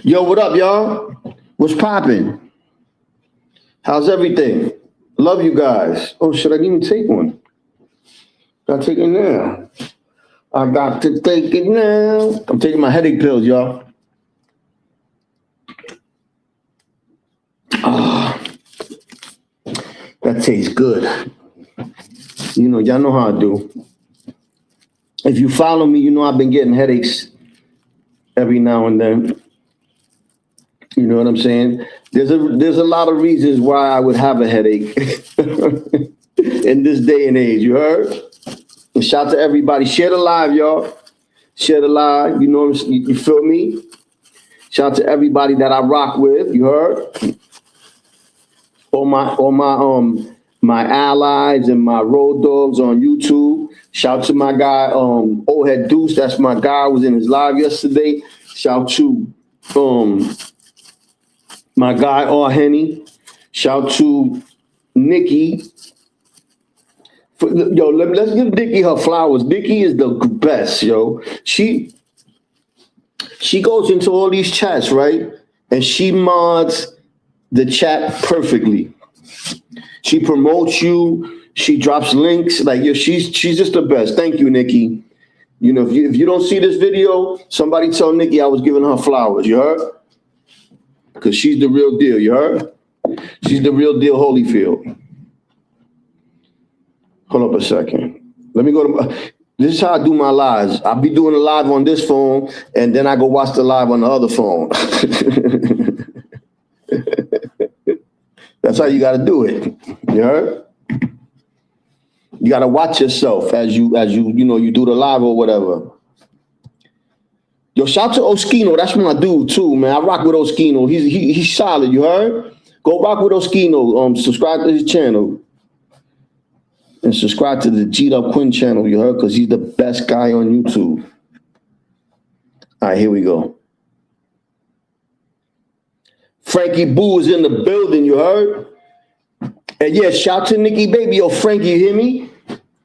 Yo, what up, y'all? What's poppin'? How's everything? Love you guys. Oh, should I even take one? Gotta take it now. I got to take it now. I'm taking my headache pills, y'all. Ah, that tastes good. You know, y'all know how I do. If you follow me, you know I've been getting headaches every now and then. You know what I'm saying? There's a lot of reasons why I would have a headache in this day and age. You heard? And shout to everybody. Share the live, y'all. Share the live. You know, you feel me? Shout to everybody that I rock with. You heard? All my allies and my road dogs on YouTube. Shout to my guy, Old Head Deuce. That's my guy. I was in his live yesterday. Shout to my guy, R. Henny. Shout to Nikki. Yo, let's give Nikki her flowers. Nikki is the best, yo. She goes into all these chats, right? And she mods the chat perfectly. She promotes you. She drops links. Like, yo, she's just the best. Thank you, Nikki. You know, if you don't see this video, somebody tell Nikki I was giving her flowers. You heard? Because she's the real deal. You heard? She's the real deal, Holyfield. Hold up a second. Let me go to this is how I do my lives. I'll be doing a live on this phone, and then I go watch the live on the other phone. That's how you got to do it. You heard? You got to watch yourself as you do the live or whatever. Yo, shout to Oskino. That's my dude too, man. I rock with Oskino. He's solid. You heard? Go rock with Oskino. Subscribe to his channel. And subscribe to the G'd Up Quinn channel, you heard? Because he's the best guy on YouTube. All right, here we go. Frankie Boo is in the building, you heard? And yeah, shout to Nikki Baby. Yo, Frankie, you hear me?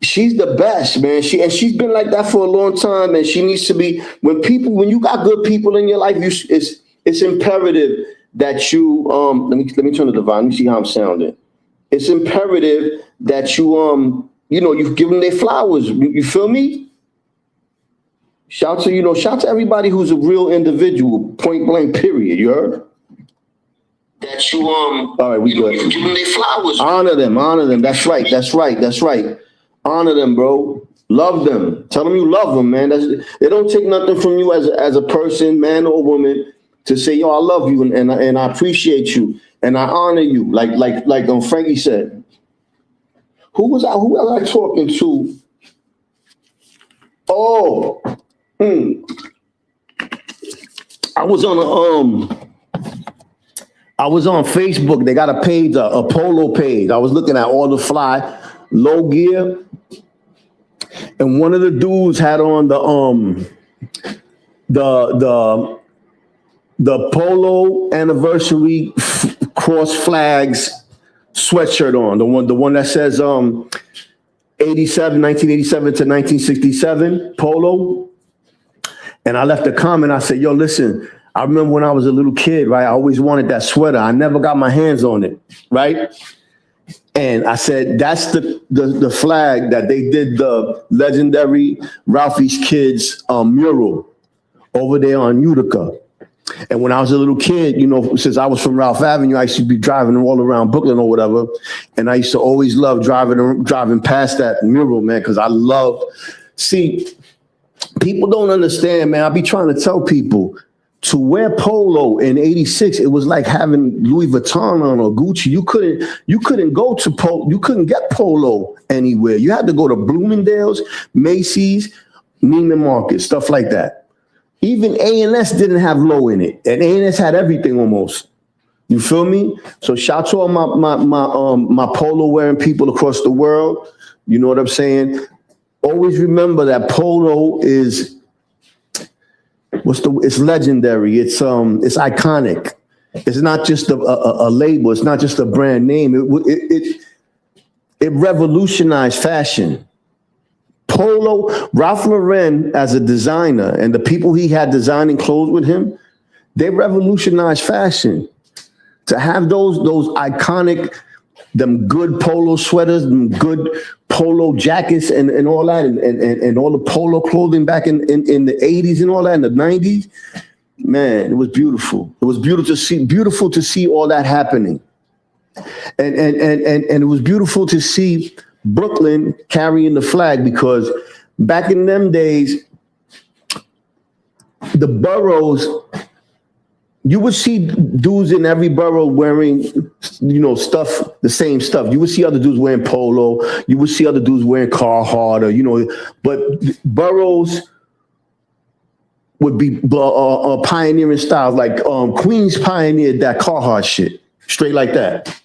She's the best, man. She's been like that for a long time, and she needs to be. When you got good people in your life, it's imperative that you let me turn the volume. Let me see how I'm sounding. It's imperative that you you give them their flowers. You feel me? Shout to everybody who's a real individual, point blank, period. You heard? That you all right, we good. You give them their flowers. Honor them. That's right. Honor them, bro. Love them. Tell them you love them, man. It don't take nothing from you as a person, man or woman, to say, yo, I love you and I appreciate you and I honor you. Like Frankie said. Who was I talking to? Oh, I was on Facebook. They got a page, a polo page. I was looking at all the fly low gear, and one of the dudes had on the polo anniversary cross flags sweatshirt on, the one that says 1987 to 1967 polo. And I left a comment. I said, yo, listen, I remember when I was a little kid, right? I always wanted that sweater. I never got my hands on it, right? And I said, that's the flag that they did the legendary Ralphie's Kids mural over there on Utica. And when I was a little kid, since I was from Ralph Avenue, I used to be driving all around Brooklyn or whatever. And I used to always love driving past that mural, man, because I love, people don't understand, man. I be trying to tell people, to wear polo in '86, it was like having Louis Vuitton on or Gucci. You couldn't go to polo. You couldn't get polo anywhere. You had to go to Bloomingdale's, Macy's, Neiman Marcus, stuff like that. Even A&S didn't have low in it, and A&S had everything almost. You feel me? So shout to all my polo wearing people across the world. You know what I'm saying? Always remember that polo is. It's legendary. It's iconic. It's not just a label. It's not just a brand name. It revolutionized fashion. Polo, Ralph Lauren as a designer and the people he had designing clothes with him, They revolutionized fashion. To have those iconic, them good polo sweaters, them good polo jackets and all that, and all the polo clothing back in the 80s and all that, in the 90s, man, it was beautiful. It was beautiful to see all that happening. And it was beautiful to see Brooklyn carrying the flag, because back in them days, the boroughs, you would see dudes in every borough wearing, stuff, the same stuff. You would see other dudes wearing polo. You would see other dudes wearing Carhartt, but boroughs would be pioneering styles. Like Queens pioneered that Carhartt shit, straight like that.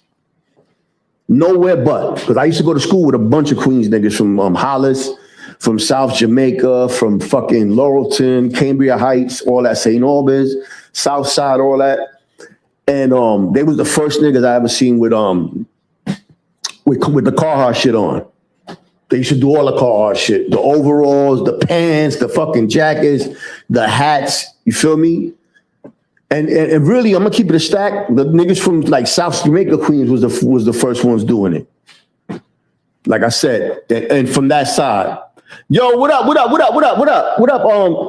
Nowhere but, because I used to go to school with a bunch of Queens niggas from Hollis, from South Jamaica, from fucking Laurelton, Cambria Heights, all that, St. Albans, South Side, all that. And they was the first niggas I ever seen with the Carhartt shit on. They used to do all the Carhartt shit. The overalls, the pants, the fucking jackets, the hats, you feel me? And really, I'm gonna keep it a stack. The niggas from like South Jamaica, Queens was the first ones doing it. Like I said, and from that side. Yo, what up?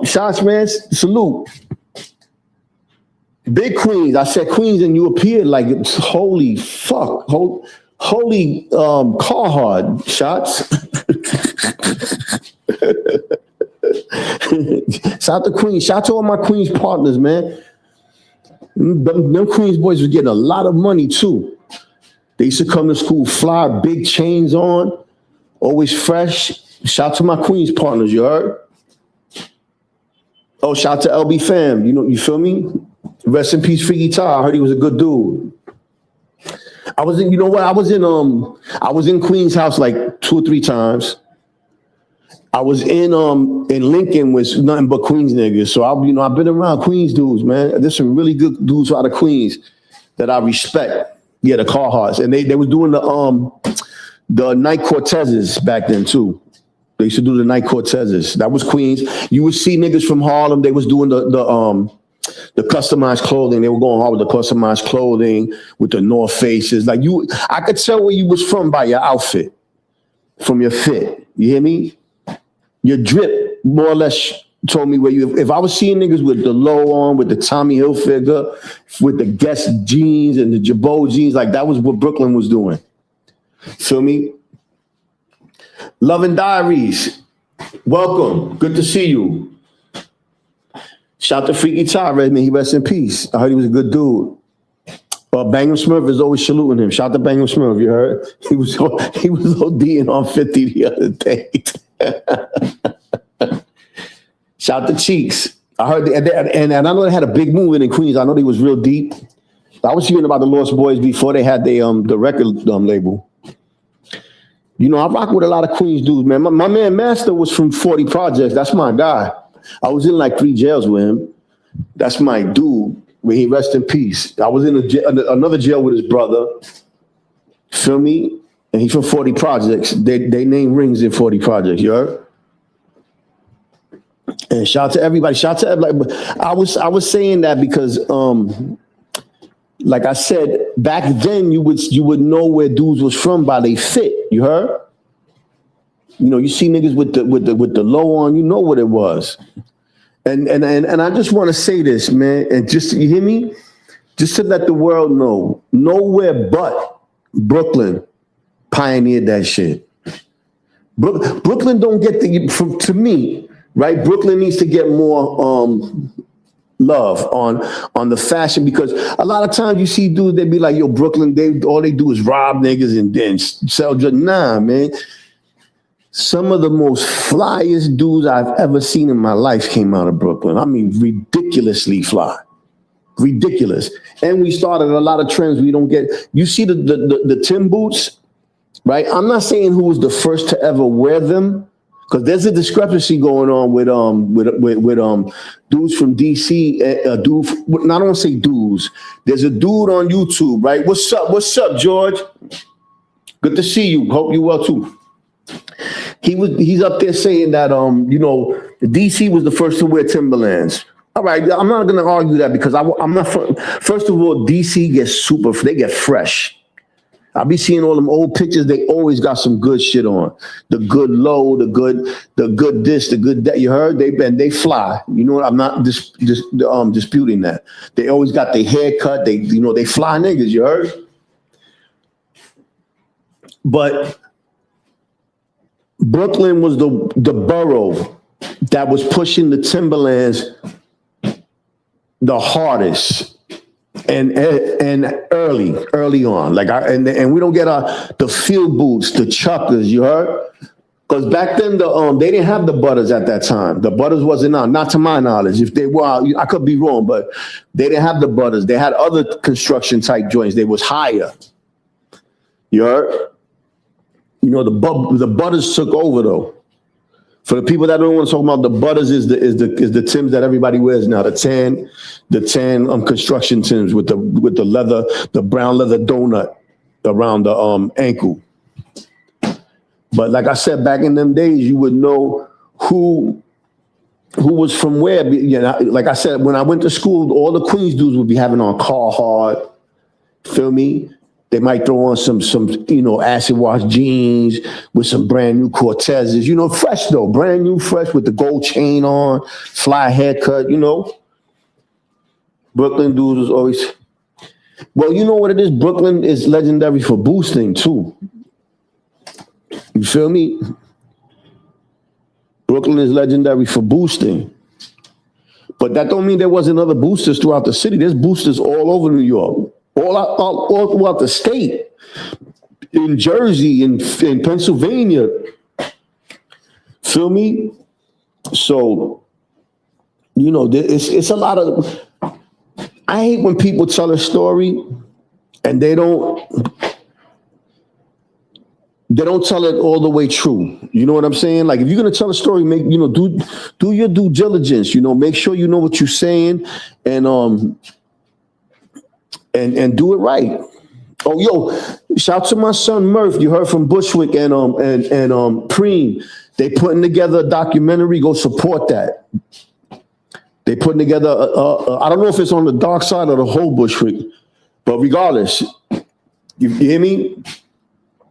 Shots, man, salute. Big Queens. I said Queens, and you appeared like holy fuck, holy Carhartt. Shots. Shout to Queens. Shout to all my Queens partners, man. Them Queens boys was getting a lot of money too. They used to come to school, fly, big chains on, always fresh. Shout to my Queens partners, you heard? Oh, shout to LB fam, you feel me? Rest in peace, Freaky Ty. I heard he was a good dude. I was in Queens house like 2 or 3 times. I was in Lincoln with nothing but Queens niggas. So I've been around Queens dudes, man. There's some really good dudes out of Queens that I respect. Yeah, the Carhartts. And they was doing the Night Cortezes back then too. They used to do the Night Cortezes. That was Queens. You would see niggas from Harlem. They was doing the customized clothing. They were going hard with the customized clothing, with the North Faces. Like I could tell where you was from by your outfit, from your fit. You hear me? Your drip more or less told me where you. If I was seeing niggas with the low on, with the Tommy Hilfiger, with the Guess jeans and the Jabot jeans, like that was what Brooklyn was doing. Feel me? Love and Diaries, welcome. Good to see you. Shout to Freaky Ty, man. He rest in peace. I heard he was a good dude. Bangum Smurf is always saluting him. Shout to Bangum Smurf, you heard? He was ODing on 50 the other day. Shout to Cheeks. I heard, and I know they had a big movement in Queens. I know they was real deep. I was hearing about the Lost Boys before they had the record label. I rock with a lot of Queens dudes, man. My man Master was from 40 Projects. That's my guy. I was in like 3 jails with him. That's my dude. May he rest in peace. I was in another jail with his brother. Feel me? And he's from 40 Projects. They name rings in 40 Projects, you heard? And shout to everybody. Shout to everybody. I was saying that because like I said, back then you would know where dudes was from by they fit. You heard? You see niggas with the low on. You know what it was. And I just want to say this, man. And just, you hear me? Just to let the world know, nowhere but Brooklyn pioneered that shit. Brooklyn don't get to me, right? Brooklyn needs to get more love on the fashion, because a lot of times you see dudes, they be like, yo, Brooklyn, all they do is rob niggas and then sell drugs. Nah, man. Some of the most flyest dudes I've ever seen in my life came out of Brooklyn. I mean, ridiculously fly. Ridiculous. And we started a lot of trends we don't get. You see the Tim boots, right? I'm not saying who was the first to ever wear them, because there's a discrepancy going on with dudes from DC. I don't want to say dudes. There's a dude on YouTube, right? What's up, George? Good to see you. Hope you well too. He's up there saying that the DC was the first to wear Timberlands. All right, I'm not gonna argue that because I'm not. First of all, DC gets super. They get fresh. I be seeing all them old pictures. They always got some good shit on. The good low, the good this, the good that. You heard? They fly. You know what? I'm not disputing that. They always got their hair cut. They fly niggas. You heard? But Brooklyn was the borough that was pushing the Timberlands the hardest. And early on, and we don't get the field boots, the chuckers, you heard? Because back then they didn't have the butters at that time. The butters wasn't on, not to my knowledge. If they were, I could be wrong, but they didn't have the butters. They had other construction type joints. They was higher. You heard? You know the butters took over though. For the people that don't want to talk about the butters is the Timbs that everybody wears now. The tan construction Timbs with the leather, the brown leather donut around the ankle. But like I said, back in them days, you would know who was from where. You know, like I said, when I went to school, all the Queens dudes would be having on Carhartt. Feel me? They might throw on some acid wash jeans with some brand new Cortezes, fresh though, brand new, fresh with the gold chain on, fly haircut, Brooklyn dudes was always, well, you know what it is? Brooklyn is legendary for boosting too. You feel me? Brooklyn is legendary for boosting. But that don't mean there wasn't other boosters throughout the city. There's boosters all over New York. All throughout the state, in Jersey, in Pennsylvania. Feel me? So, it's a lot of. I hate when people tell a story and they don't tell it all the way true. You know what I'm saying? Like if you're gonna tell a story, do your due diligence. Make sure you know what you're saying and do it right. Oh, yo, shout to my son Murph. You heard from Bushwick and Preem. They putting together a documentary. Go support that. They putting together. I don't know if it's on the dark side or the whole Bushwick, but regardless, you hear me?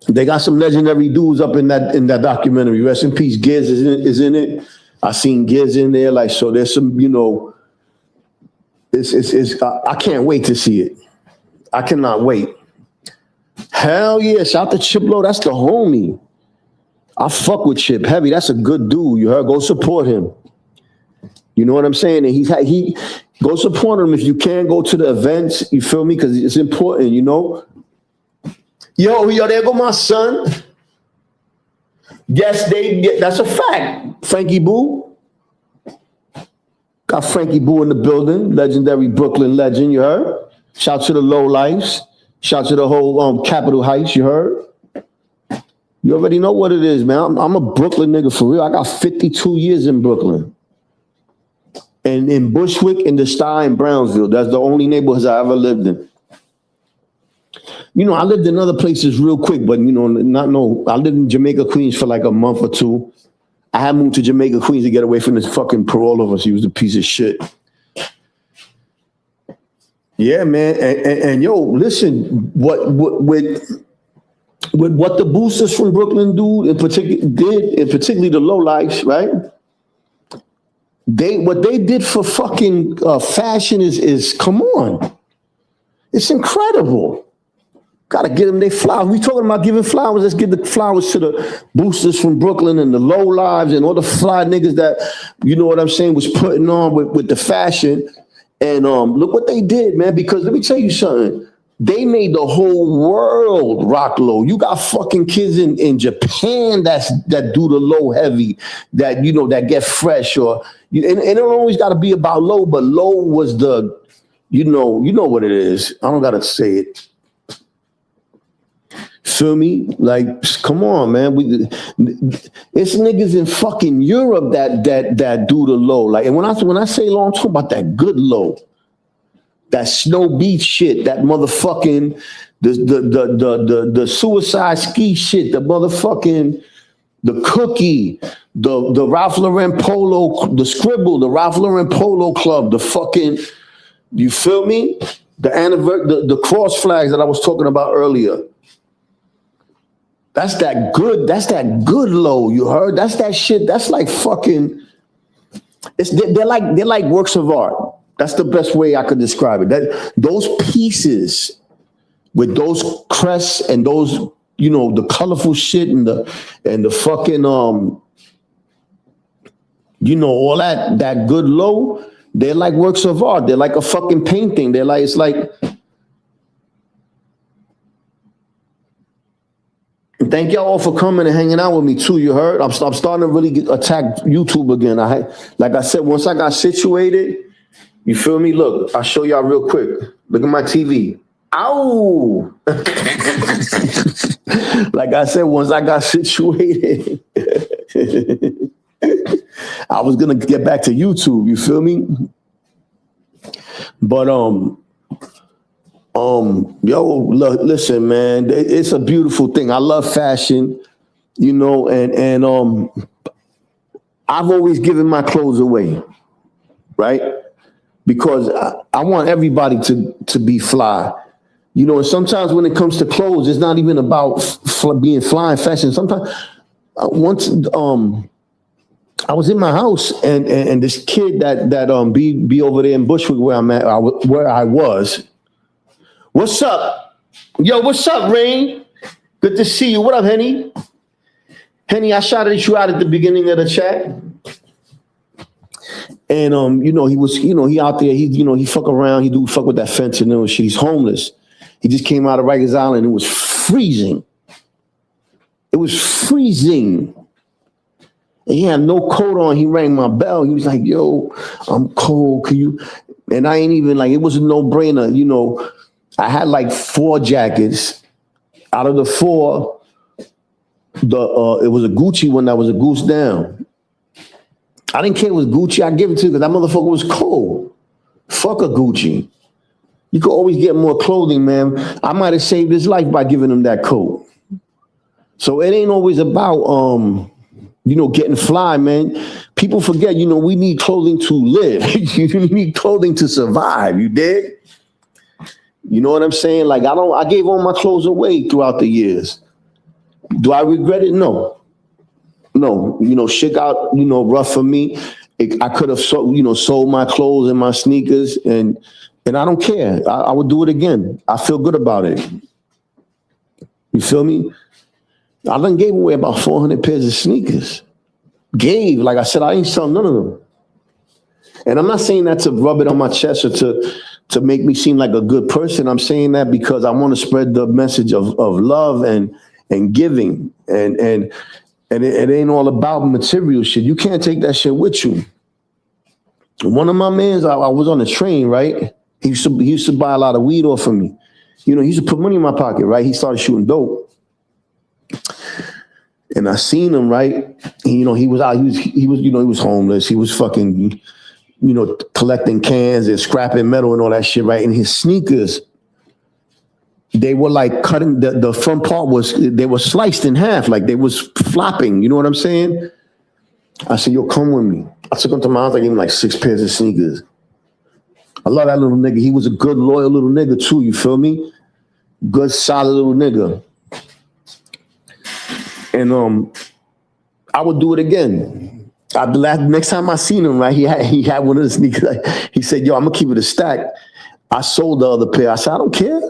They got some legendary dudes up in that documentary. Rest in peace, Giz is in it. I seen Giz in there. Like so, there's some. It's. I can't wait to see it. I cannot wait. Hell yeah, shout to Chip Low. That's the homie. I fuck with Chip heavy. That's a good dude. You heard? Go support him. You know what I'm saying? And he go support him if you can. Go to the events. You feel me? Because it's important. Yo, there go my son. Yes, that's a fact. Frankie Boo. Got Frankie Boo in the building. Legendary Brooklyn legend. You heard? Shout to the low lives. Shout to the whole Capitol Heights, you heard? You already know what it is, man. I'm a Brooklyn nigga for real. I got 52 years in Brooklyn. And in Bushwick, in the Sty, and Brownsville. That's the only neighborhoods I ever lived in. I lived in other places real quick, but, I lived in Jamaica, Queens for like a month or two. I had moved to Jamaica, Queens to get away from this fucking parole officer. He was a piece of shit. Yeah, man, and yo, listen, what the boosters from Brooklyn particularly the low lights, right? What they did for fucking fashion is come on, it's incredible. Gotta give them their flowers. We talking about giving flowers. Let's give the flowers to the boosters from Brooklyn and the low lives and all the fly niggas that was putting on with the fashion. And look what they did, man, because let me tell you something. They made the whole world rock low. You got fucking kids in Japan that do the low heavy, that that get fresh, and it don't always got to be about low, but low was the, you know what it is. I don't gotta say it. Feel me? Like, come on, man. It's niggas in fucking Europe that do the low. Like, and when I say low, I'm talking about that good low, that snow beach shit, that motherfucking the suicide ski shit, the motherfucking the Cookie, the Ralph Lauren Polo, the Scribble, the Ralph Lauren Polo Club, the fucking, you feel me? The the cross flags that I was talking about earlier. That's that good low, you heard? That's that shit. That's like fucking, they're like works of art. That's the best way I could describe it. That those pieces with those crests and those, you know, the colorful shit and the fucking you know, all that good low, they're like works of art. They're like a fucking painting. They're like, it's like, thank y'all all for coming and hanging out with me too. You heard? I'm starting to really attack YouTube again. Like I said, once I got situated, you feel me? Look, I'll show y'all real quick. Look at my TV. Ow! Like I said, once I got situated, I was gonna get back to YouTube. You feel me? But yo, look, listen, man, it's a beautiful thing. I love fashion, you know, and I've always given my clothes away, right? Because I want everybody to be fly, you know. And sometimes when it comes to clothes, it's not even about being fly and fashion. Sometimes once I was in my house and this kid that be over there in Bushwick where I'm at, where I was. What's up? Yo, what's up, Rain? Good to see you. What up, Henny? Henny, I shouted you out at the beginning of the chat. And you know, he was, you know, he out there, he fuck around, he fuck with that fentanyl and shit. He's homeless. He just came out of Rikers Island. It was freezing. It was freezing. And he had no coat on. He rang my bell. He was like, yo, I'm cold. Can you? And I ain't even like, it was a no-brainer, you know. I had like 4 jackets. Out of the 4, it was a Gucci one that was a goose down. I didn't care it was Gucci. I give it to you because that motherfucker was cold. Fuck a Gucci. You could always get more clothing, man. I might have saved his life by giving him that coat. So it ain't always about you know, getting fly, man. People forget, you know, we need clothing to live. You need clothing to survive. You dig? You know what I'm saying? Like I gave all my clothes away throughout the years. Do I regret it? No. No. You know, shit got, you know, rough for me. I could have sold my clothes and my sneakers and I don't care. I would do it again. I feel good about it. You feel me? I done gave away about 400 pairs of sneakers. Like I said, I ain't selling none of them. And I'm not saying that to rub it on my chest or to make me seem like a good person. I'm saying that because I want to spread the message of love and giving. And it ain't all about material shit. You can't take that shit with you. One of my mans, I was on the train, right? He used to buy a lot of weed off of me. You know, he used to put money in my pocket, right? He started shooting dope. And I seen him, right? He was out, he was homeless. He was fucking, you know, collecting cans and scrapping metal and all that shit, right? And his sneakers, they were like cutting, the front part they were sliced in half, like they was flopping, you know what I'm saying? I said, yo, come with me. I took him to my house, I gave him like 6 pairs of sneakers. I love that little nigga. He was a good, loyal little nigga too, you feel me? Good, solid little nigga. And I would do it again. Next time I seen him, right, he had one of the sneakers. He said, yo, I'm gonna keep it a stack. I sold the other pair. I said, I don't care.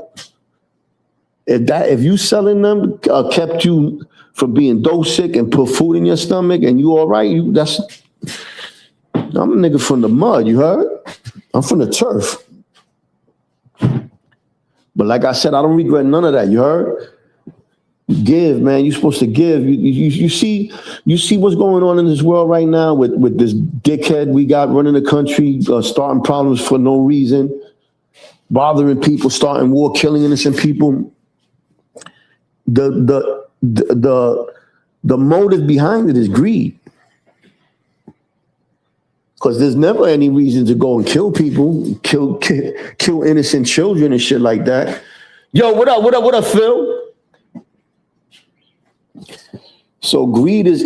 If you selling them kept you from being dope sick and put food in your stomach and you all right, I'm a nigga from the mud, you heard? I'm from the turf. But like I said, I don't regret none of that, you heard? Give, man. You're supposed to give. You see what's going on in this world right now with this dickhead we got running the country, starting problems for no reason, bothering people, starting war, killing innocent people. The motive behind it is greed. Because there's never any reason to go and kill people, kill innocent children and shit like that. Yo, what up, Phil? So greed is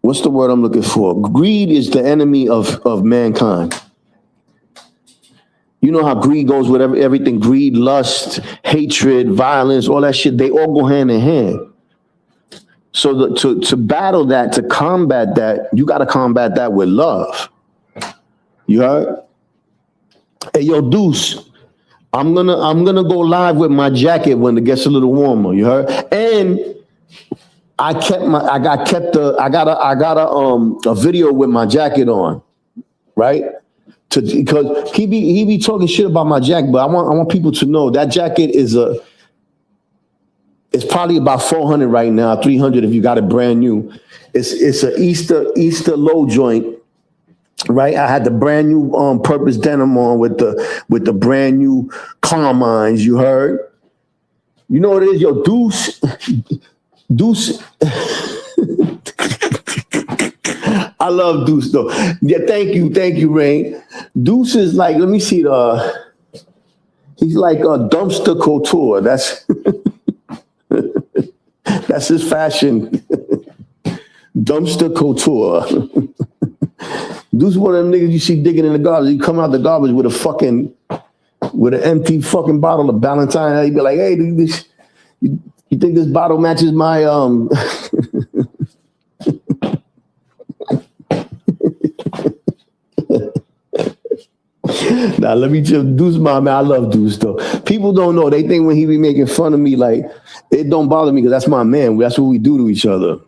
what's the word I'm looking for? Greed is the enemy of mankind. You know how greed goes with everything: greed, lust, hatred, violence, all that shit. They all go hand in hand. So to battle that, to combat that, you got to combat that with love. You heard? Hey, yo, Deuce, I'm gonna go live with my jacket when it gets a little warmer. You heard? And I got a video with my jacket on, right? Because he be talking shit about my jacket, but I want people to know that jacket it's probably about 400 right now, 300 if you got it brand new. It's a Easter low joint, right? I had the brand new purpose denim on with the brand new Carmines. You heard? You know what it is, yo, Deuce. I love Deuce though. Yeah, thank you, Rain. Deuce is like, let me see he's like a dumpster couture. That's his fashion. Dumpster couture. Deuce one of them niggas you see digging in the garbage. He come out the garbage with an empty fucking bottle of Valentine. He'd be like, hey, you think this bottle matches my Nah, let me just Deuce, my man. I love Deuce though. People don't know. They think when he be making fun of me, like it don't bother me because that's my man. That's what we do to each other.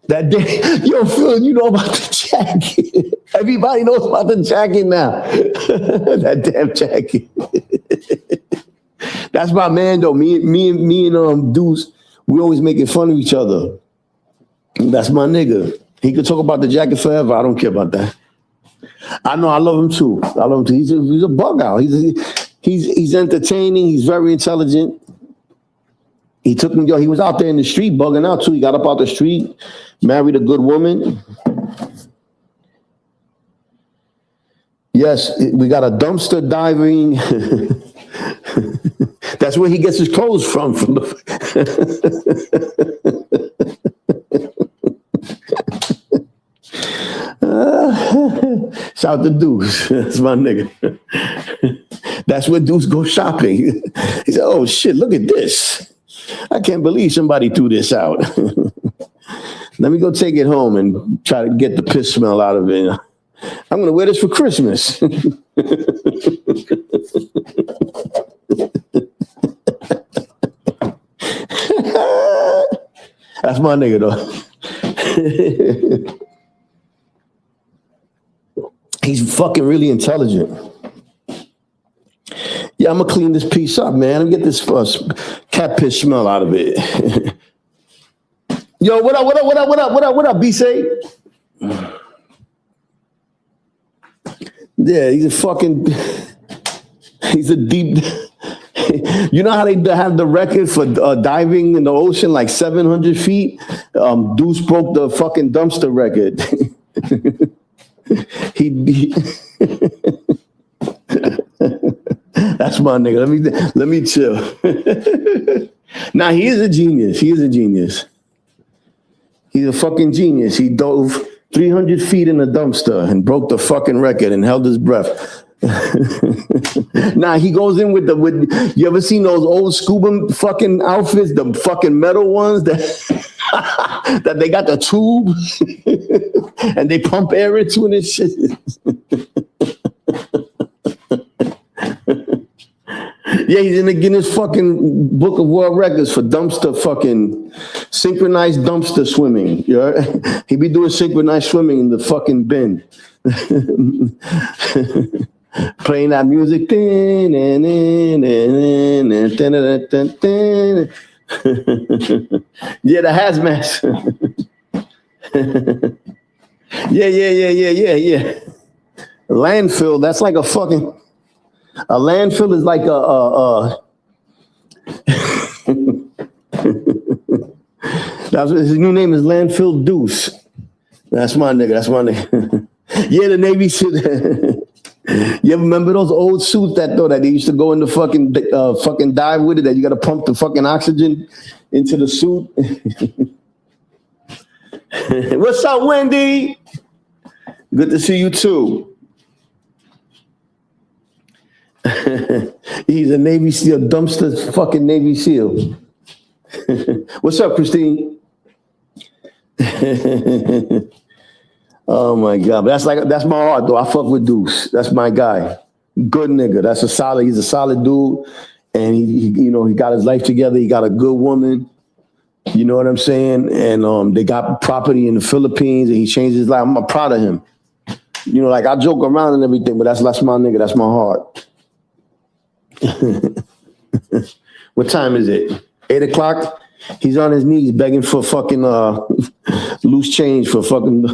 That day, yo, Phil, you know about the jacket. Everybody knows about the jacket now. That damn jacket. That's my man though. Me and Deuce, we always making fun of each other. That's my nigga. He could talk about the jacket forever. I don't care about that. I know. I love him too. He's a bug out. He's entertaining. He's very intelligent. He was out there in the street bugging out too. He got up out the street, married a good woman. Yes, we got a dumpster diving. That's where he gets his clothes from shout to Deuce. That's my nigga. That's where Deuce goes shopping. He said, oh shit, look at this. I can't believe somebody threw this out. Let me go take it home and try to get the piss smell out of it. I'm going to wear this for Christmas. That's my nigga, though. He's fucking really intelligent. Yeah, I'm going to clean this piece up, man. Let me get this cat piss smell out of it. Yo, what up, B-Say? Yeah, he's a deep, you know how they have the record for diving in the ocean, like 700 feet? Deuce broke the fucking dumpster record. That's my nigga. Let me chill. Nah, he is a genius. He's a fucking genius. He dove 300 feet in a dumpster and broke the fucking record and held his breath. Nah, he goes in with you ever seen those old scuba fucking outfits, the fucking metal ones that that they got the tube and they pump air into it and shit. Yeah, he's in the Guinness fucking Book of World Records for dumpster fucking synchronized dumpster swimming. You know? He be doing synchronized swimming in the fucking bin. Playing that music. Yeah, the hazmat. Yeah. Landfill, that's like a fucking... A landfill is like his new name is Landfill Deuce. That's my nigga. Yeah, the Navy suit. You ever remember those old suits that they used to go in the fucking dive with it, that you got to pump the fucking oxygen into the suit. What's up, Wendy? Good to see you too. He's a Navy SEAL, dumpster fucking Navy SEAL. What's up, Christine? Oh my God, but that's my heart though. I fuck with Deuce. That's my guy. Good nigga. He's a solid dude, and he he got his life together. He got a good woman. You know what I'm saying? And they got property in the Philippines, and he changed his life. I'm proud of him. You know, like I joke around and everything, but that's my nigga. That's my heart. What time is it? 8 o'clock? He's on his knees begging for fucking loose change for fucking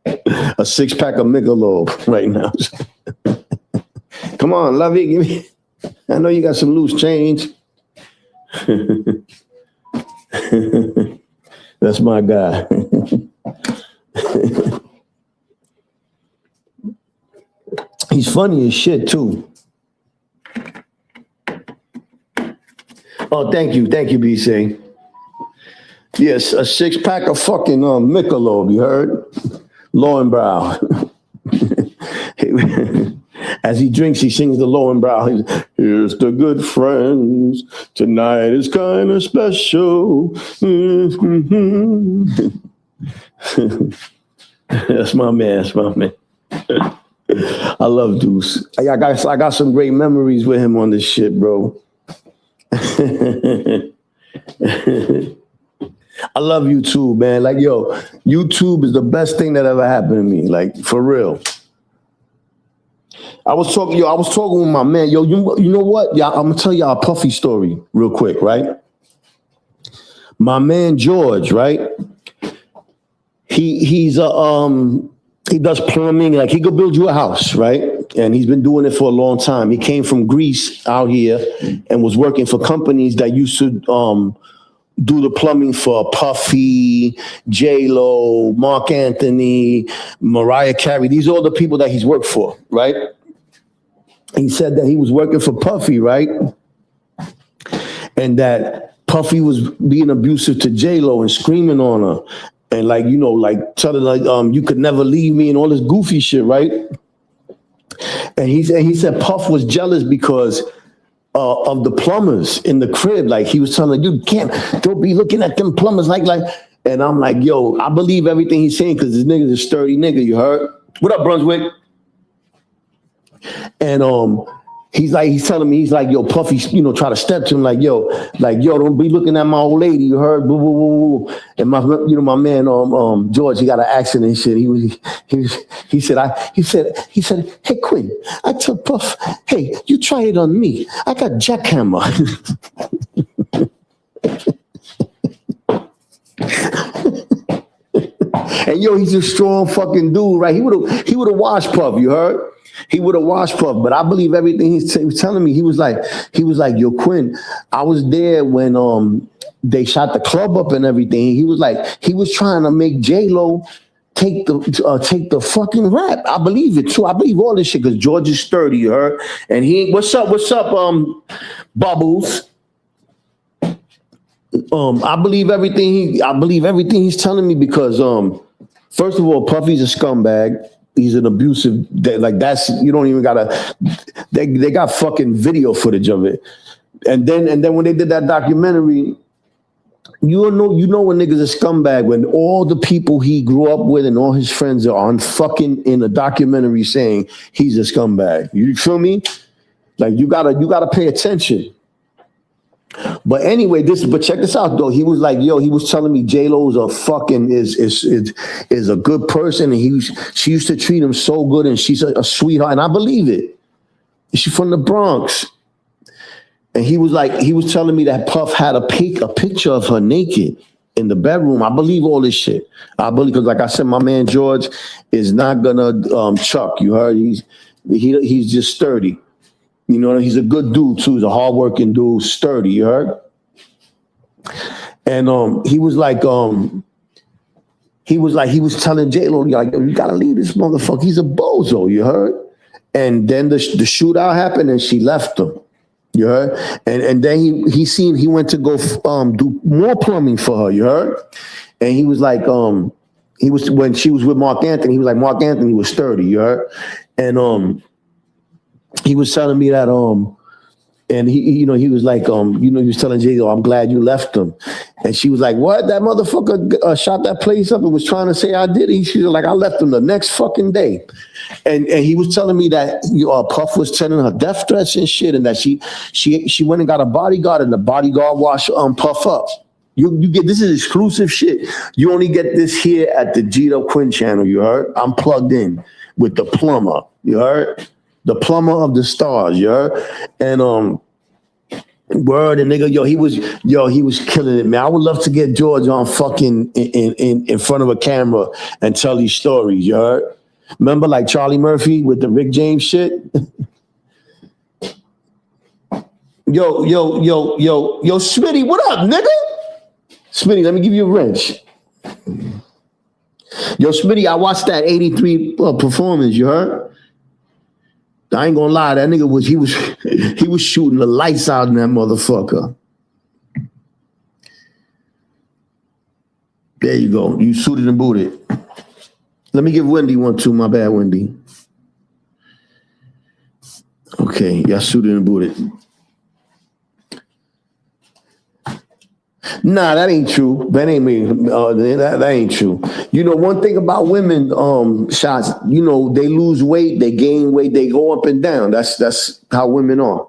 a 6-pack of Michelob right now. Come on, Lovey, give me. I know you got some loose change. That's my guy. He's funny as shit too. Oh, thank you, BC. Yes, a 6-pack of fucking Michelob, you heard? Lowenbrow. As he drinks, he sings the Lowenbrow. Here's the good friends. Tonight is kind of special. That's my man. I love Deuce. I got some great memories with him on this shit, bro. I love YouTube, man. Like, yo, YouTube is the best thing that ever happened to me. Like, for real. I was talking with my man. Yo, you know what? Yeah, I'm gonna tell y'all a Puffy story real quick, right? My man George, right? He does plumbing, like he could build you a house, right? And he's been doing it for a long time. He came from Greece out here and was working for companies that used to do the plumbing for Puffy, J-Lo, Mark Anthony, Mariah Carey. These are all the people that he's worked for, right? He said that he was working for Puffy, right? And that Puffy was being abusive to J-Lo and screaming on her. And like, you know, like telling like, you could never leave me and all this goofy shit, right? And he said Puff was jealous because of the plumbers in the crib. Like he was telling her, don't be looking at them plumbers like, and I'm like, yo, I believe everything he's saying because this nigga's a sturdy nigga, you heard? What up, Brunswick? And he's telling me, he's like, yo, Puffy, try to step to him like, yo, don't be looking at my old lady, you heard? Boo, boo, boo, boo. And my man, George, he got an accident and shit. He said, hey, Quinn, I tell Puff, hey, you try it on me. I got jackhammer. And yo, he's a strong fucking dude, right? He would have washed Puff, you heard? He would have washed Puff, but I believe everything he was telling me. He was like, yo, Quinn, I was there when they shot the club up and everything. He was like, he was trying to make J-Lo take the fucking rap. I believe it too. I believe all this shit because George is sturdy, you heard? And he ain't, what's up, Bubbles? I believe everything he's telling me because first of all, Puffy's a scumbag. He's an abusive, that's, you don't even gotta, they got fucking video footage of it. And then when they did that documentary, you know when niggas a scumbag, when all the people he grew up with and all his friends are on fucking in a documentary saying he's a scumbag. You feel me? Like you gotta pay attention. But anyway, but check this out though. He was like, yo, he was telling me J-Lo's a fucking is a good person, and she used to treat him so good, and she's a sweetheart, and I believe it. She's from the Bronx, and he was telling me that Puff had a picture of her naked in the bedroom. I believe all this shit. I believe because, like I said, my man George is not gonna chuck. You heard? He's just sturdy. You know, he's a good dude too. He's a hardworking dude, sturdy. You heard? And he was telling J-Lo, like, you gotta leave this motherfucker. He's a bozo. You heard? And then the shootout happened, and she left him. You heard? And then he went to go do more plumbing for her. You heard? And he was like he was when she was with Mark Anthony. He was like Mark Anthony was sturdy. You heard? And he was telling me that and he was like, he was telling Jay, "Oh, I'm glad you left him." And she was like, "What? That motherfucker shot that place up and was trying to say I did it." She was like, "I left him the next fucking day." And he was telling me that Puff was sending her death threats and shit, and that she went and got a bodyguard, and the bodyguard washed Puff up. You get this is exclusive shit. You only get this here at the Gito Quinn channel. You heard? I'm plugged in with the plumber. You heard? The plumber of the stars, you heard? And word and nigga, he was killing it, man. I would love to get George on fucking in front of a camera and tell these stories, you heard? Remember like Charlie Murphy with the Rick James shit? Yo, Smitty, what up, nigga? Smitty, let me give you a wrench. Yo, Smitty, I watched that 83 performance, you heard? I ain't gonna lie, that nigga he was shooting the lights out in that motherfucker. There you go. You suited and booted. Let me give Wendy one too. My bad, Wendy. Okay, y'all suited and booted. Nah, that ain't true. That ain't me. That ain't true. You know, one thing about women, shots, they lose weight, they gain weight, they go up and down. That's how women are.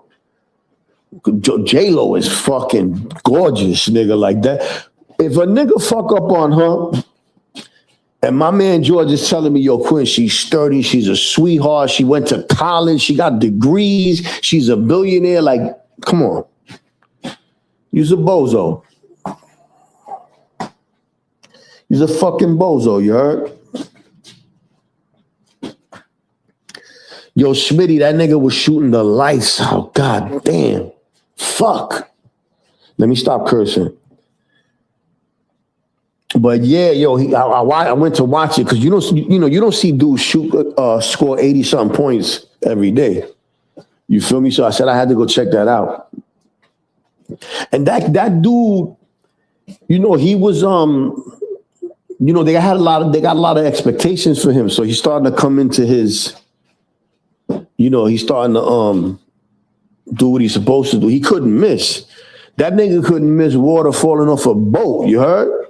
J-Lo is fucking gorgeous, nigga, like that. If a nigga fuck up on her, and my man George is telling me, yo, Quinn, she's sturdy, she's a sweetheart, she went to college, she got degrees, she's a billionaire, like, come on. You's a bozo. He's a fucking bozo, you heard? Yo, Smitty, that nigga was shooting the lights out. God damn. Fuck. Let me stop cursing. But yeah, yo, I went to watch it because you don't see dudes score 80-something points every day. You feel me? So I said I had to go check that out. And that dude, he was they got a lot of expectations for him. So he's starting to come into his, he's starting to do what he's supposed to do. He couldn't miss. That nigga couldn't miss water falling off a boat. You heard?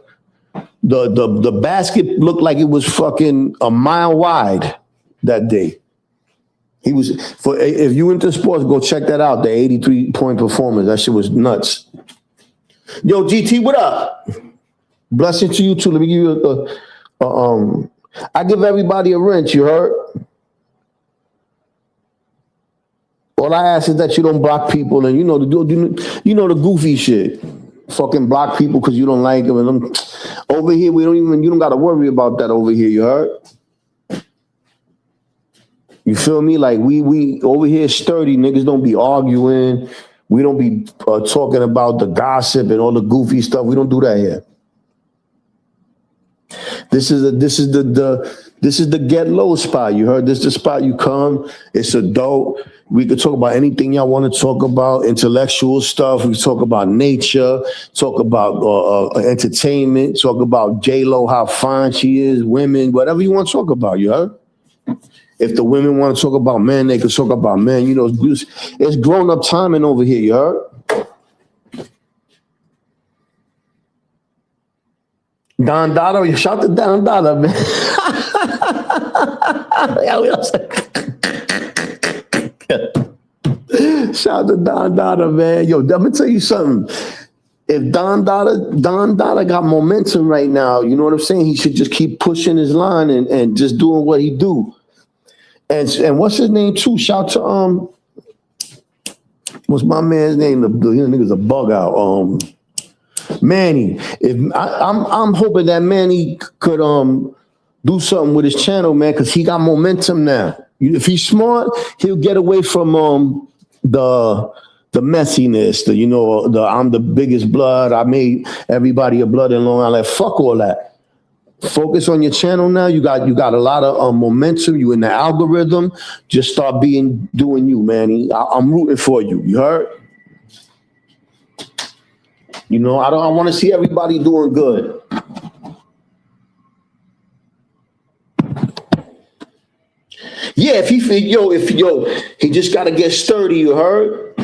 The basket looked like it was fucking a mile wide that day. He was if you into sports, go check that out. The 83-point performance. That shit was nuts. Yo, GT, what up? Blessing to you too. Let me give you I give everybody a wrench, you heard? All I ask is that you don't block people and the goofy shit. Fucking block people because you don't like them. And over here, you don't gotta worry about that over here, you heard? You feel me? Like we over here sturdy, niggas don't be arguing. We don't be talking about the gossip and all the goofy stuff. We don't do that here. This is the get low spot. You heard? This is the spot you come. It's adult. We could talk about anything y'all want to talk about, intellectual stuff. We talk about nature, talk about entertainment, talk about J-Lo, how fine she is, women, whatever you want to talk about, you heard? If the women want to talk about men, they can talk about men. It's grown-up timing over here, you heard? Don Dada, shout to Don Dada, man. Shout to Don Dada, man. Yo, let me tell you something. If Don Dada got momentum right now, you know what I'm saying? He should just keep pushing his line and just doing what he do. And what's his name too? Shout to what's my man's name? The nigga's a bug out. Manny. I'm hoping that Manny could do something with his channel, man, because he got momentum now. If he's smart, he'll get away from the messiness, I'm the biggest blood. I made everybody a blood in Long Island. Fuck all that. Focus on your channel now. You got a lot of momentum. You in the algorithm. Just start doing you, Manny. I'm rooting for you. You heard? You know, I want to see everybody doing good. Yeah, if he just gotta get sturdy, you heard?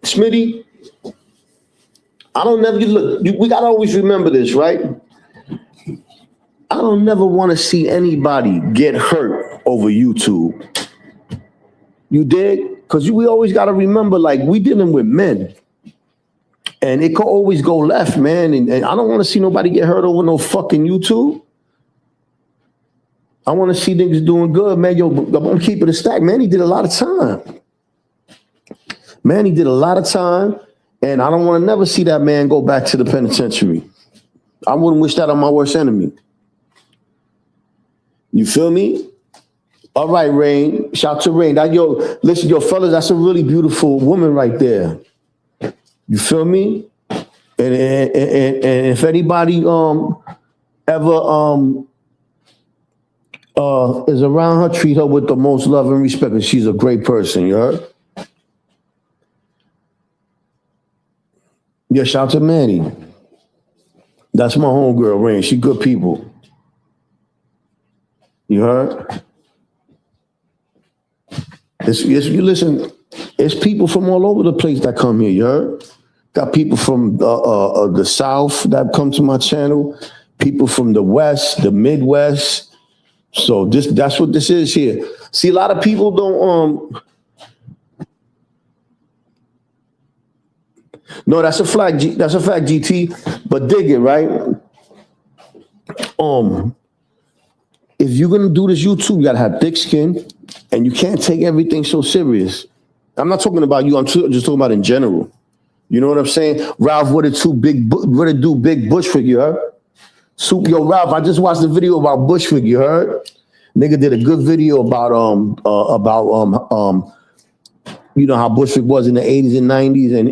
Smitty, I don't never look, we gotta always remember this, right? I don't never want to see anybody get hurt over YouTube. You dig? Because we always gotta remember, like, we dealing with men. And it could always go left, man. And I don't want to see nobody get hurt over no fucking YouTube. I want to see niggas doing good, man. Yo, I'm keeping it stacked. Man, he did a lot of time. Man, he did a lot of time. And I don't want to never see that man go back to the penitentiary. I wouldn't wish that on my worst enemy. You feel me? All right, Rain. Shout to Rain. Listen, yo, fellas, that's a really beautiful woman right there. You feel me? And if anybody ever is around her, treat her with the most love and respect, because she's a great person, you heard? Yeah, shout to Manny. That's my homegirl, Rain. She good people. You heard? You listen, it's people from all over the place that come here, you heard? Got people from the South that come to my channel, people from the West, the Midwest. So that's what this is here. See, a lot of people don't no, that's a fact, GT. But dig it, right? If you're gonna do this YouTube, you gotta have thick skin, and you can't take everything so serious. I'm not talking about you, I'm just talking about in general. You know what I'm saying? Ralph, what it do, Big Bushwick, you heard? Yo, Ralph, I just watched the video about Bushwick, you heard? Nigga did a good video about you know how Bushwick was in the 80s and 90s, and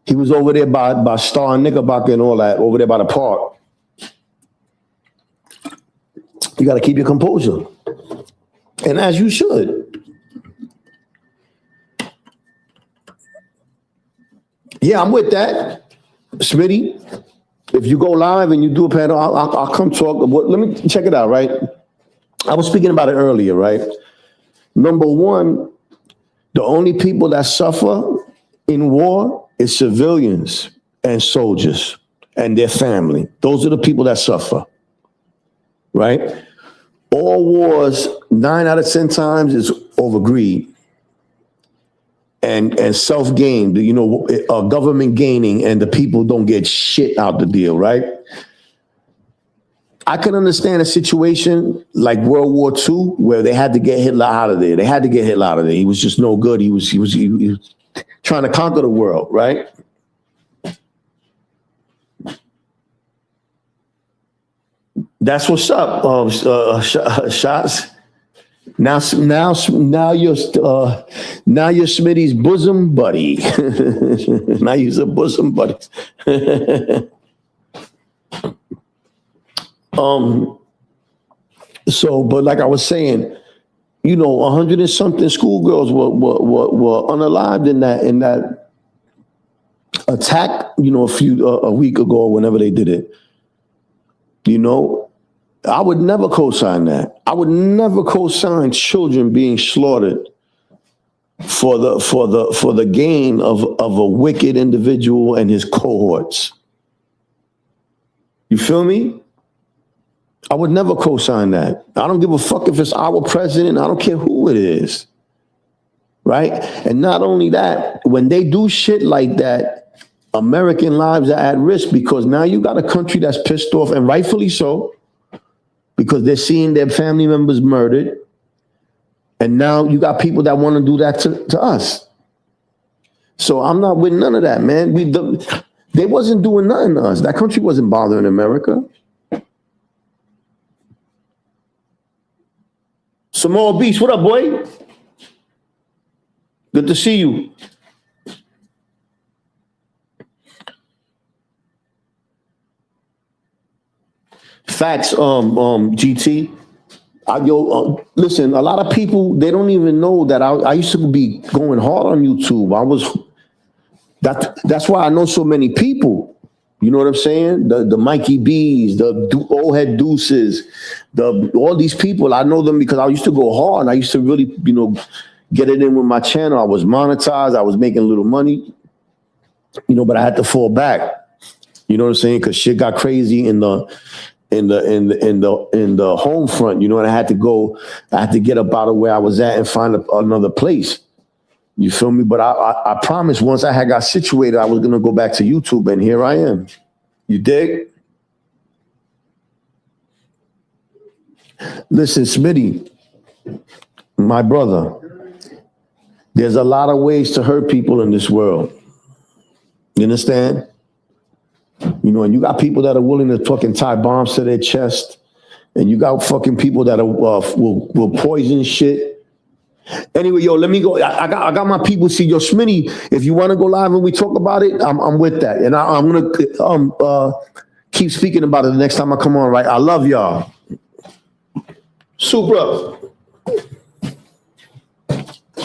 he was over there by Star and Knickerbocker and all that, over there by the park. You gotta keep your composure. And as you should. Yeah, I'm with that, Smitty. If you go live and you do a panel, I'll come talk. Let me check it out, right? I was speaking about it earlier, right? Number one, the only people that suffer in war is civilians and soldiers and their family. Those are the people that suffer, right? All wars, 9 out of 10 times, is over greed and self-gain, you know, government gaining, and the people don't get shit out the deal, right? I can understand a situation like World War II where they had to get Hitler out of there. They had to get Hitler out of there. He was just no good. He was trying to conquer the world, right? That's what's up, Shots. Now you're Smitty's bosom buddy. Now he's a bosom buddy. So, but like I was saying, you know, 100 and something schoolgirls were unalived in that attack, you know, a week ago, or whenever they did it. You know, I would never co-sign that. I would never co-sign children being slaughtered for the gain of a wicked individual and his cohorts. You feel me? I would never co-sign that. I don't give a fuck if it's our president. I don't care who it is. Right? And not only that, when they do shit like that, American lives are at risk, because now you got a country that's pissed off, and rightfully so, because they're seeing their family members murdered. And now you got people that want to do that to us. So I'm not with none of that, man. They wasn't doing nothing to us. That country wasn't bothering America. Samoa Beast, what up, boy? Good to see you. Facts, GT. Listen, a lot of people, they don't even know that I used to be going hard on YouTube. That's why I know so many people. You know what I'm saying? The Mikey B's, the old head Deuces, all these people. I know them because I used to go hard. I used to really, get it in with my channel. I was monetized. I was making a little money, but I had to fall back. You know what I'm saying? Because shit got crazy in the home front. And I had to get up out of where I was at and find another place. You feel me? But I promised once I had got situated, I was gonna go back to YouTube, and here I am. You dig? Listen, Smitty, my brother, there's a lot of ways to hurt people in this world. You understand? And you got people that are willing to fucking tie bombs to their chest, and you got fucking people that are will poison shit. Anyway, yo, let me go. I got my people. See, yo, Smitty, if you want to go live and we talk about it, I'm with that, and I'm gonna keep speaking about it the next time I come on. Right? I love y'all. Super.